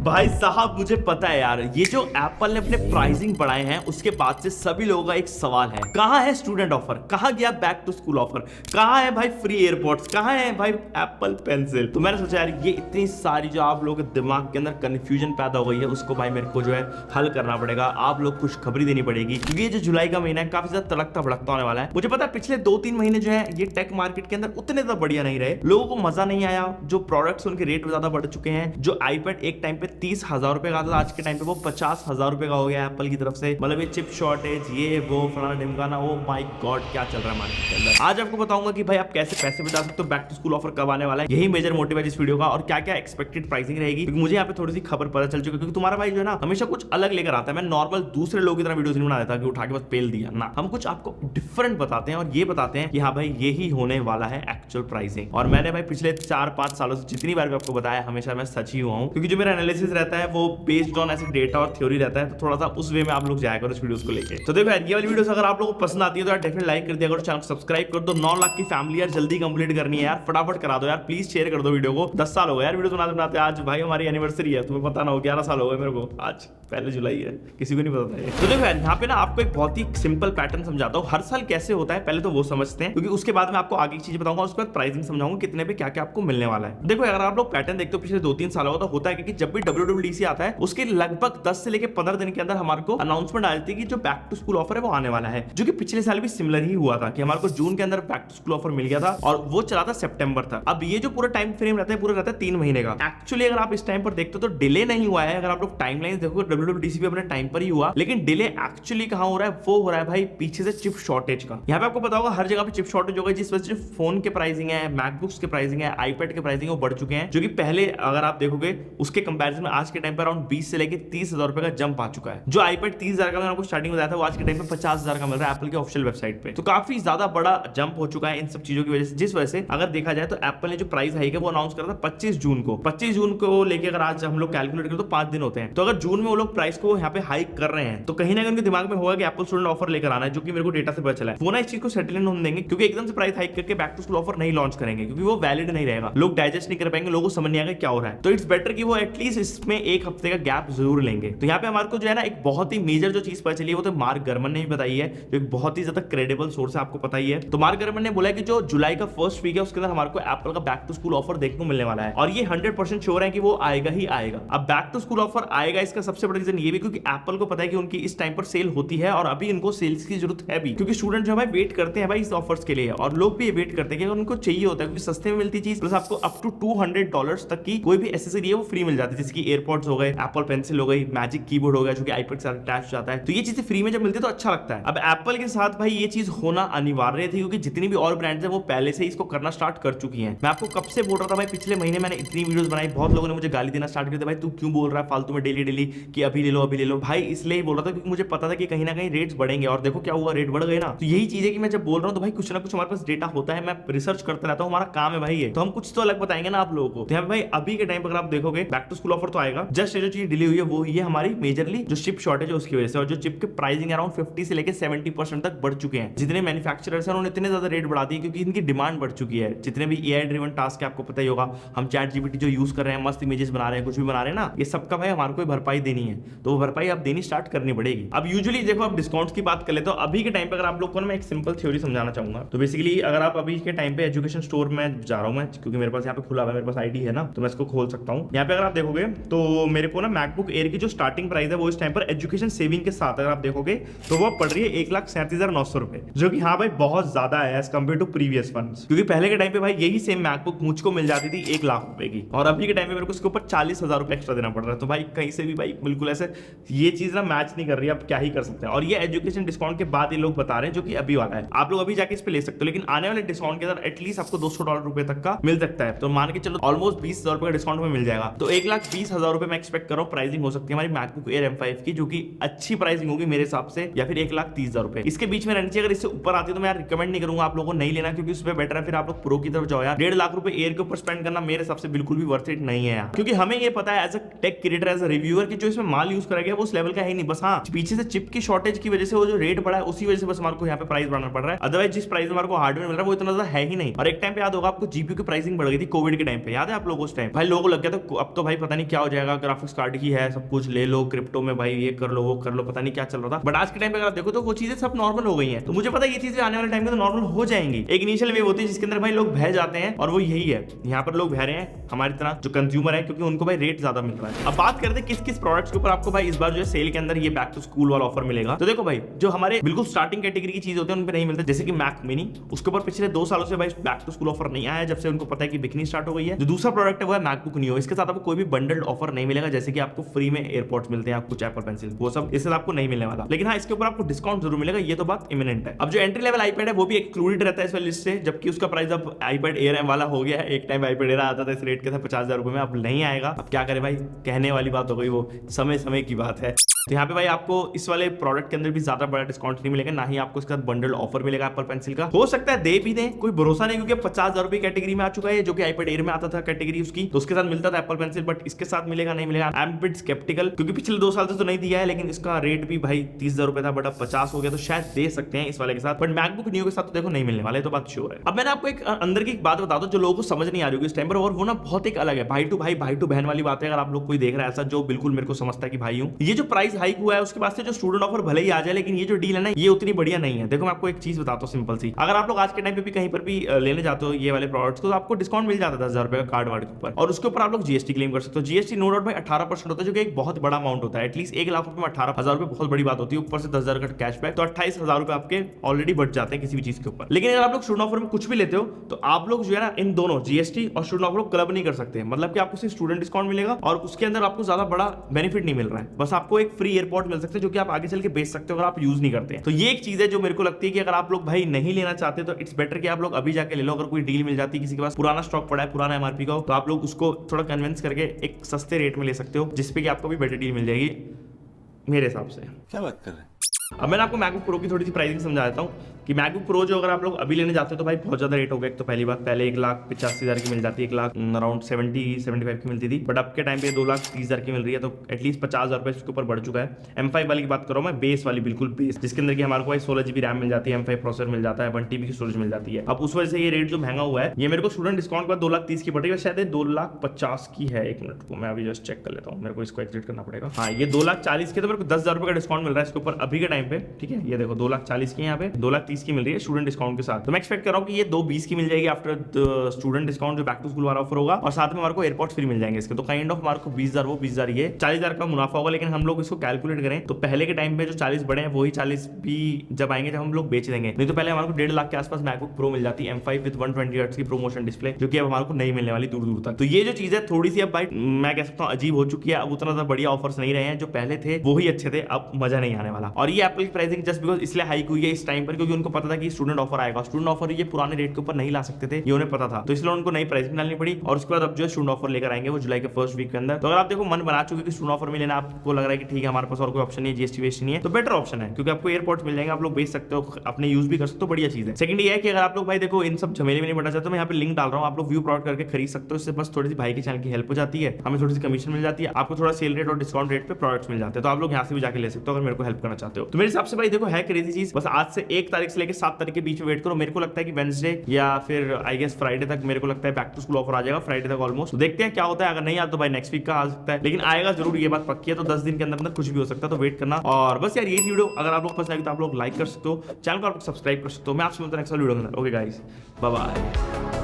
भाई साहब मुझे पता है यार, ये जो एप्पल ने अपने प्राइसिंग बढ़ाए हैं उसके बाद से सभी लोगों का एक सवाल है, कहां है स्टूडेंट ऑफर, कहां गया बैक टू स्कूल ऑफर, कहां है भाई फ्री एयरपोर्ट्स, कहां है भाई एप्पल पेंसिल। तो मैंने सोचा यार ये इतनी सारी जो आप लोगों के दिमाग के अंदर कंफ्यूजन पैदा हो गई है उसको भाई मेरे को जो है हल करना पड़ेगा। आप लोग कुछ खबरी देनी पड़ेगी क्योंकि ये जो जुलाई का महीना है काफी ज्यादा तड़कता भड़कता होने वाला है। मुझे पता है पिछले 2-3 महीने जो है ये टेक मार्केट के अंदर उतने ज्यादा बढ़िया नहीं रहे, लोगों को मजा नहीं आया, जो प्रोडक्ट्स उनके रेट ज्यादा बढ़ चुके हैं। जो आईपैड एक टाइम पे 30,000 रुपए का था, आज के टाइम पे वो 50,000 रुपए का हो गया एप्पल की तरफ से। मतलब ये चिप शॉर्टेज, ये वो फलाना ढिमकाना, ओ माय गॉड क्या चल रहा है मार्केट के अंदर। आज आपको बताऊंगा कि भाई आप कैसे पैसे बचा सकते हो, बैक टू स्कूल ऑफर कब आने वाला है, यही मेजर मोटिव है इस वीडियो का, और क्या क्या एक्सपेक्टेड प्राइसिंग रहेगी। क्योंकि मुझे यहाँ पे थोड़ी सी खबर पता चल चुकी है, क्योंकि तुम्हारा भाई जो है ना हमेशा कुछ अलग लेकर आता है। मैं नॉर्मल दूसरे लोगों की तरह वीडियोस नहीं बना देता कि उठा के बस पेल दिया ना, हम कुछ आपको डिफरेंट बताते हैं और ये बताते हैं कि हाँ भाई यही होने वाला है एक्चुअल प्राइसिंग। और मैंने भाई पिछले 4-5 सालों से जितनी बार भी आपको बताया हमेशा मैं सच ही हुआ हूँ, क्योंकि जो मेरा एनालिसिस रहता है वो बेस्ड ऑन ऐसे डेटा और थ्योरी रहता है, तो थोड़ा सा उस वे में आप लोग जाया करो इस वीडियोस को लेके। तो देखो यार ये वाली वीडियोस अगर आप लोगों को पसंद आती है तो यार डेफिनेटली लाइक कर दिया करो, चैनल को सब्सक्राइब कर दो। 9 लाख की फैमिली यार जल्दी कंप्लीट करनी है यार, फटाफट करा दो यार, प्लीज शेयर कर दो वीडियो को। 10 साल हो गए यार वीडियो बनाते बनाते, आज भाई हमारी एनिवर्सरी है, तुम्हें पता ना हो 11 साल हो गए मेरे को, आज 1 जुलाई है, किसी को नहीं पता था ये। तो देखो यार यहाँ पे ना आपको एक बहुत ही सिंपल पैटर्न समझाता हूँ, हर साल कैसे होता है पहले तो वो समझते हैं, क्योंकि उसके बाद मैं आपको आगे की चीज बताऊंगा, उसके बाद प्राइसिंग समझाऊंगा कितने पे क्या क्या आपको मिलने वाला है। देखो अगर आप लोग पैटर्न देखते हो पिछले 2-3 सालों का, तो होता है कि जब भी WWDC आता है उसके लगभग 10 से लेकर 15 दिन के अंदर हमारे को अनाउंसमेंट आ जाती है कि जो बैक टू स्कूल ऑफर है वो आने वाला है, जो कि पिछले साल भी सिमिलर ही हुआ था कि हमारे को जून के अंदर बैक टू स्कूल ऑफर मिल गया था और वो चला था सितंबर तक। अब ये जो पूरा टाइम फ्रेम रहता है पूरा रहता है 3 महीने का। एक्चुअली अगर आप इस टाइम पर देखते हो तो डिले नहीं हुआ है, अगर आप लोग टाइमलाइन देखो WWDC भी अपने टाइम पर ही हुआ, लेकिन डिले एक्चुअली कहां हो रहा है, वो हो रहा है भाई पीछे से चिप शॉर्टेज का। यहाँ पे आपको पता होगा हर जगह पे चिप शॉर्टेज होगा, जिस वजह से फोन के प्राइसिंग है, मैकबुक्स के प्राइसिंग है, आईपैड के प्राइसिंग है वो बढ़ चुके हैं, जो कि पहले अगर आप देखोगे उसके कंपैरिजन में आज के टाइम पर अराउंड 20 से लेकर 30,000 रुपए का जंप आ चुका है। जो आईपैड 30,000 का मैंने आपको स्टार्टिंग बताया था वो आज के टाइम पे 50,000 का मिल रहा है एप्पल के ऑफिशियल वेबसाइट पे। तो काफी ज्यादा बड़ा जंप हो चुका है इन सब चीजों की वजह से, जिस वजह से अगर देखा जाए तो एप्पल ने जो प्राइस हाइक है वो अनाउंस करा था 25 जून को। 25 जून को लेके अगर आज हम लोग कैलकुलेट करें तो 5 दिन होते हैं। तो अगर जून में वो लोग प्राइस को यहाँ पे हाइक कर रहे हैं तो कहीं ना कहीं उनके दिमाग में होगा कि एप्पल स्टूडेंट ऑफर लेकर आना है, जो कि मेरे को डेटा से पता चला है। वो ना इस चीज को सेटल इन होने देंगे, क्योंकि एकदम से प्राइस हाइक करके बैक टू स्कूल ऑफर नहीं लॉन्च करेंगे, क्योंकि वो वैलिड नहीं रहेगा, लोग डाइजेस्ट नहीं कर पाएंगे, लोगों को समझ नहीं आएगा क्या हो रहा है। तो इट्स बेटर कि वो एटलीस्ट इसमें 1 हफ्ते का गैप जरूर लेंगे। तो यहाँ पे हमारे को जो है ना एक बहुत ही मेजर जो चीज पता चली है वो तो मार्क गर्मन ने भी बताई है, जो एक बहुत ही ज्यादा क्रेडिबल सोर्स है, आपको पता ही है। तो मार्क गर्मन ने बोला है कि जो जुलाई का फर्स्ट वीक है उसके अंदर हमारे को एप्पल का बैक टू स्कूल ऑफर देखने को मिलने वाला है, और ये 100% श्योर है कि वो आएगा ही आएगा। अब बैक टू स्कूल ऑफर आएगा इसका सबसे बड़ा रीजन ये भी क्योंकि एप्पल को पता है कि उनकी इस टाइम पर सेल होती है और अभी इनको सेल्स की जरूरत है भी, क्योंकि स्टूडेंट जो है भाई वेट करते हैं भाई इस ऑफर्स के लिए, और लोग भी ये वेट करते हैं कि उनको चाहिए होता है, क्योंकि सस्ते में मिलती चीज प्लस आपको अप टू $200 तक की कोई भी एसेसरी है वो फ्री मिल जाती है, जैसे कि एयरपॉड्स हो गए, एप्पल पेंसिल हो गई, मैजिक कीबोर्ड हो गया जो कि आईपैड के साथ अटैच जाता है। तो ये चीजें फ्री में जब मिलती है तो अच्छा लगता है। अब एप्पल के साथ भाई ये चीज होना अनिवार्य थी, क्योंकि जितनी भी और ब्रांड्स है वो पहले से इसको करना स्टार्ट कर चुकी हैं। मैं आपको कब से बोल रहा था भाई, पिछले महीने मैंने इतनी वीडियोस बनाई, बहुत लोगों ने मुझे गाली देना स्टार्ट कर दिया, भाई तू क्यों बोल रहा है फालतू में डेली डेली कि अभी ले लो अभी ले लो। भाई इसलिए ही बोल रहा था क्योंकि मुझे पता था कि कहीं ना कहीं रेट्स बढ़ेंगे, और देखो क्या हुआ, रेट बढ़ गए ना। तो यही चीज है कि मैं जब बोल रहा हूँ तो भाई कुछ ना कुछ हमारे पास डेटा होता है, मैं रिसर्च करता रहता हूँ, हमारा काम है भाई ये, तो हम कुछ तो अलग बताएंगे ना आप लोगों को। तो यहाँ पे भाई अभी के टाइम पर अगर आप देखोगे बैक टू स्कूल ऑफर तो आएगा, जस्ट जो चीज डिले हुई है वो ये हमारी मेजरली जो चिप शॉर्टेज है उसकी वजह से, और जो चिप के प्राइसिंग अराउंड 50 से लेकर 70% तक बढ़ चुके हैं। जितने मैन्युफैक्चरर्स हैं उन्होंने इतने ज्यादा रेट बढ़ा दिए क्योंकि इनकी डिमांड बढ़ चुकी है। जितने भी एआई ड्रिवन टास्क है आपको पता ही होगा, हम चैट जीपीटी जो यूज कर रहे हैं, मस्त इमेजेस बना रहे हैं, कुछ भी बना रहे हैं ना, ये सबका भाई हमारे को भरपाई देनी है, तो वो भरपाई आप देनी स्टार्ट करनी पड़ेगी। अब यूजुअली देखो आप डिस्काउंट्स की बात कर ले तो अभी के टाइम पे अगर आप लोग को मैं एक सिंपल थ्योरी समझाना चाहूंगा, तो बेसिकली अगर आप अभी के टाइम पे एजुकेशन स्टोर में जा रहा हूं मैं, क्योंकि मेरे पास यहाँ पे खुला हुआ है, मेरे पास आईडी है ना, तो मैं इसको खोल सकता हूँ। यहाँ पे अगर आप देखोगे तो मेरे को ना मैकबुक एयर की जो स्टार्टिंग प्राइस है वो इस टाइम पर एजुकेशन सेविंग के साथ अगर आप देखोगे तो वो पड़ रही है 1,37,900 रुपए, जो कि हाँ भाई बहुत ज्यादा है as compare to previous funds, क्योंकि पहले के टाइम पे भाई यही सेम मैकबुक मुझको मिल जाती थी 1 लाख रुपए की, और अभी के टाइम पे मेरे को उसके ऊपर 40,000 रुपए एक्स्ट्रा देना पड़ रहा है। तो भाई कहीं से भी भाई बिल्कुल ऐसे ये चीज ना मैच नहीं कर रही है, अब क्या ही कर सकते हैं। और ये एजुकेशन डिस्काउंट के बाद ये लोग बता रहे हैं जो कि अभी वाला है, आप लोग अभी जाके इस पे ले सकते हो, लेकिन आने वाले डिस्काउंट के अंदर एटलीस्ट आपको $200 रुपए तक का मिल सकता है। तो मान के चलो ऑलमोस्ट 20,000 रुपए का डिस्काउंट में मिल जाएगा, तो 1,20,000 रुपए मैं एक्सपेक्ट कर रहा हूँ प्राइसिंग हो सकती है हमारी मैकबुक एयर M5 की, जो कि अच्छी प्राइसिंग होगी मेरे हिसाब से, या फिर 1,30,000 रुपए इसके बीच में रहनी चाहिए। अगर इससे ऊपर आती है तो मैं रिकमेंड नहीं करूंगा आप लोगों को नहीं लेना, क्योंकि उसमें बेटर है फिर आप लोग प्रो की तरफ जाओ यार। 1.5 लाख रुपए एयर के ऊपर स्पेंड करना मेरे हिसाब से बिल्कुल भी वर्थ इट नहीं है यार, क्योंकि हमें ये पता है as a tech creator, as a reviewer कि जो इसमें माल यूज करा गया वो उस लेवल का है नहीं, बस हाँ पीछे से चिप की शॉर्टेज की वजह से वो जो रेट बढ़ा है उसी वजह से बस हमारे को यहाँ पे प्राइस बढ़ाना पड़ रहा है। अदरवाइज जिस प्राइस में हमारे को हार्डवेयर मिल रहा है वो इतना ज्यादा है ही नहीं। और एक टाइम पे याद होगा आपको जीपीयू की प्राइसिंग बढ़ गई थी कोविड के टाइम पे, याद है आप लोगों उस टाइम भाई लोगों को लग गया था अब तो भाई पता नहीं क्या हो जाएगा, ग्राफिक्स कार्ड की है, सब कुछ ले लो, क्रिप्टो में भाई ये कर लो वो कर लो, पता नहीं क्या चल रहा था। बट आज के टाइम पे अगर देखो तो वो चीजें सब नॉर्मल हो गई हैं। तो मुझे पता है ये चीजें आने वाले टाइम में तो नॉर्मल हो जाएंगी। एक इनिशियल वेव होती है जिसके अंदर भाई लोग बह जाते हैं, और वो यही है, यहाँ पर लोग बह रहे हैं हमारी तरह जो कंज्यूमर है, क्योंकि उनको भाई रेट ज्यादा मिल रहा है। अब बात करते हैं किस किस प्रोडक्ट्स के ऊपर आपको भाई इस बार जो है सेल के अंदर ये बैक टू स्कूल वाला ऑफर मिलेगा। तो देखो भाई जो हमारे बिल्कुल स्टार्टिंग कैटेगरी की चीज होती है उन पे नहीं मिलता, जैसे कि मैक मिनी, उसके ऊपर पिछले 2 सालों से भाई बैक टू स्कूल ऑफर नहीं आया, जब से उनको पता है कि बिकनी स्टार्ट हो गई है। जो दूसरा प्रोडक्ट है वो है मैकबुक नियो, इसके साथ आपको कोई भी बंडल्ड ऑफर नहीं मिलेगा, जैसे कि आपको फ्री में एयरपोर्ट्स मिलते हैं, आपको कुछ एप्पल पेंसिल, वो सब इससे आपको नहीं मिलने वाला। लेकिन हाँ, इसके ऊपर आपको डिस्काउंट जरूर मिलेगा, ये तो बात इमिनेंट है। अब जो एंट्री लेवल आईपैड है वो भी एक्सक्लूडेड रहता है इस वाली लिस्ट से, जबकि उसका प्राइस अब आईपैड एयर वाला हो गया है। एक टाइम आईपैड एयर आता था इस रेट के साथ 50,000 रुपए में, अब नहीं आएगा। अब क्या करे भाई, कहने वाली बात हो गई, वो समय समय की बात है। तो यहाँ पे भाई आपको इस वाले प्रोडक्ट के अंदर भी ज्यादा बड़ा डिस्काउंट नहीं मिलेगा, ना ही आपको इसका बंडल ऑफर मिलेगा एप्पल पेंसिल का। हो सकता है दे भी दें, कोई भरोसा नहीं, क्योंकि 50,000 रुपए कैटेगरी में आ चुका है, जो कि आईपैड एयर में आता था कैटेगरी उसकी, तो उसके साथ मिलता था एप्पल पेंसिल, बट इसके साथ मिलेगा नहीं मिलेगा, आई एम बिट स्केप्टिकल, क्योंकि पिछले 2 साल से तो नहीं दिया है, लेकिन इसका रेट भी भाई 30,000 रुपए था, बट अब 50 हो गया, तो शायद दे सकते हैं इस वाले के साथ। बट मैकबुक नियो के साथ तो देखो नहीं मिलने वाले, तो बात श्योर है। अब मैंने आपको एक अंदर की बात बता दो जो लोगों को समझ नहीं आ रही होगी इस टाइम पर, और वो ना बहुत एक अलग है, भाई टू बहन वाली बात है। अगर आप लोग कोई देख रहा है ऐसा जो बिल्कुल मेरे को समझता है कि भाई हूं, ये जो प्राइस हाइक हुआ है उसके बाद से जो स्टूडेंट ऑफर भले ही आ जाए, लेकिन ये जो डील है ना ये उतनी बढ़िया नहीं है। देखो मैं आपको एक चीज बताता हूँ सिंपल सी, अगर आप लोग आज के टाइम पे भी कहीं पर भी लेने जाते हो ये वाले प्रोडक्ट्स, तो आपको डिस्काउंट मिल जाता है 10,000 रुपए का कार्ड वार्ड के ऊपर, और उसके ऊपर आप लोग जीएसटी क्लेम कर सकते हो। जीएसटी नो डाउट भाई 18% होता है, जो कि एक बहुत बड़ा अमाउंट होता है। एटलीस्ट 1 लाख रुपए में 18,000 रुपए बहुत बड़ी बात होती है, ऊपर से 10,000 का कैशबैक, तो 28,000 रुपए आपके ऑलरेडी बच जाते हैं किसी भी चीज के ऊपर। लेकिन अगर आप लोग स्टूडेंट ऑफर में कुछ भी लेते हो तो आप लोग जो है ना इन दोनों जीएसटी और स्टूडेंट ऑफर को क्लब नहीं कर सकते, मतलब कि आपको सिर्फ स्टूडेंट डिस्काउंट मिलेगा और उसके अंदर आपको ज्यादा बड़ा बेनिफिट नहीं मिल रहा है, बस आपको एक फ्री एयरपोर्ट मिल सकते हैं, जो कि आप आगे चल के बेच सकते हो अगर आप यूज नहीं करते हैं। तो ये एक चीज है जो मेरे को लगती है कि अगर आप लोग भाई नहीं लेना चाहते तो इट्स बेटर कि आप लोग अभी जाके ले लो। अगर कोई डील मिल जाती है, किसी के पास पुराना स्टॉक पड़ा है, पुराना एमआरपी का हो, तो आप लोग उसको थोड़ा कन्विंस करके एक सस्ते रेट में ले सकते हो, जिसपे कि आपको भी बेटर डील मिल जाएगी मेरे हिसाब से। क्या बात कर रहे हैं? अब मैंने आपको मैकबुक प्रो की थोड़ी सी प्राइसिंग समझा देता हूँ कि मैकबुक प्रो जो अगर आप लोग अभी लेने जाते हो तो भाई बहुत ज्यादा रेट हो गया। एक तो पहली बात, पहले 1,85,000 की मिल जाती है, 1 लाख अराउंड 70-75 की मिलती थी, बट अब के टाइम पे 2,30,000 की मिल रही है, तो एटलीस्ट 50,000 रुपए इसके ऊपर बढ़ चुका है। M5 वाली की बात कर रहा हूँ मैं, बेस वाली, बिल्कुल बेस, जिसके अंदर की हमारे को 16 GB रैम मिल जाती है, M5 प्रोसेसर मिल जाता है, 1 TB की स्टोरेज मिल जाती है। अब उस वजह से ये रेट जो महंगा हुआ है, ये मेरे को स्टूडेंट डिस्काउंट के बाद 2,30,000 की पड़ रही है, शायद 2,50,000 की है। 1 मिनट को मैं अभी जस्ट चेक कर लेता हूँ, मेरे को इसको एग्जिट करना पड़ेगा। हाँ, ये 2,40,000 के, तो मेरे को 10,000 रुपए का डिस्काउंट मिल रहा है इसके ऊपर अभी के टाइम पे, ठीक है। ये देखो 2,40,000 की, यहाँ पे 2,30,000 की मिल रही है स्टूडेंट डिस्काउंट के साथ। तो मैं एक्सपेक्ट कर रहा हूँ कि ये 2,20,000 की मिल जाएगी आफ्टर स्टूडेंट डिस्काउंट, जो बैक टू स्कूल वाला ऑफर होगा, और साथ में हमारे को एयरपोर्ट्स फ्री मिल जाएंगे इसके। तो काइंड ऑफ हमारे को 20,000 वो 20,000 ये 40,000 का मुनाफा होगा। लेकिन हम लोग इसको कैलकुलेट करें तो पहले के टाइम पे जो 40 बड़े हैं वही 40 भी जब आएंगे जब हम लोग बेच देंगे, नहीं तो पहले हमारे को 1.5 लाख के आसपास मैकबुक प्रो मिल जाती है, M5 विद 120 हर्ट्ज की प्रोमोशन डिस्प्ले, जो कि अब हमारे को नहीं मिलने वाली दूर दूर तक। तो ये जो चीज है थोड़ी सी अब भाई मैं कह सकता हूँ अजीब हो चुकी है। अब उतना ज्यादा बढ़िया ऑफर्स नहीं रहे हैं, जो पहले थे वो ही अच्छे थे, अब मजा नहीं आने वाला। और ये एप्पल की प्राइसिंग जस्ट बिकॉज इसलिए हाइक हुई है इस टाइम पर, क्योंकि उनको पता था कि स्टूडेंट ऑफर आएगा। स्टूडेंट ऑफर ये पुराने रेट के ऊपर नहीं ला सकते थे, ये उन्हें पता था, तो इसलिए उनको नई प्राइसिंग डालनी पड़ी। और उसके बाद अब जो स्टूडेंट ऑफर लेकर आएंगे वो जुलाई के फर्स्ट वीक के अंदर। तो अगर आप देखो मन बना चुके कि स्टूडेंट ऑफर में लेना, आपको लग रहा है कि ठीक है हमारे पास और कोई ऑप्शन नहीं है, जीएसटी वेस्ट नहीं है, तो बेटर ऑप्शन है, क्योंकि आपको एयरपोर्ट्स मिल जाएंगे, आप लोग बेच सकते हो, अपने यूज भी कर सकते हो, बढ़िया चीज है। सेकंड ये है कि अगर आप लोग भाई देखो इन सब झमेले में नहीं बढ़ना चाहते, मैं यहाँ पे लिंक डाल रहा हूँ, आप लोग व्यू प्रोवाइड करके खरीद सकते हो। इससे बस थोड़ी सी भाई के चैनल की हेल्प हो जाती है, हमें थोड़ी सी कमीशन मिल जाती है, आपको थोड़ा सेल रेट और डिस्काउंट रेट पे प्रोडक्ट्स मिल जाते हैं। तो आप लोग यहाँ से भी जाके ले सकते हो अगर मेरे को हेल्प करना चाहते हो। तो मेरे हिसाब से भाई देखो है क्रेजी चीज, बस आज से 1 तारीख से लेकर 7 तारीख के बीच में वेट करो। मेरे को लगता है कि वेडनेसडे या फिर आई गेस फ्राइडे तक मेरे को लगता है बैक टू स्कूल ऑफर आ जाएगा, फ्राइडे तक ऑलमोस्ट। तो देखते हैं क्या होता है, अगर नहीं आता तो भाई नेक्स्ट वीक का आ सकता है, लेकिन आएगा जरूर, ये बात पक्की है। तो 10 दिन के अंदर अंदर कुछ भी हो सकता है, तो वेट करना। और बस यार ये वीडियो अगर आप लोग पसंद आएगी तो आप लोग लाइक कर सकते हो, चैनल को आप लोग सब्सक्राइब कर सकते हो। मैं आपसे मिलता हूं नेक्स्ट वीडियो के अंदर। Okay guys, bye bye.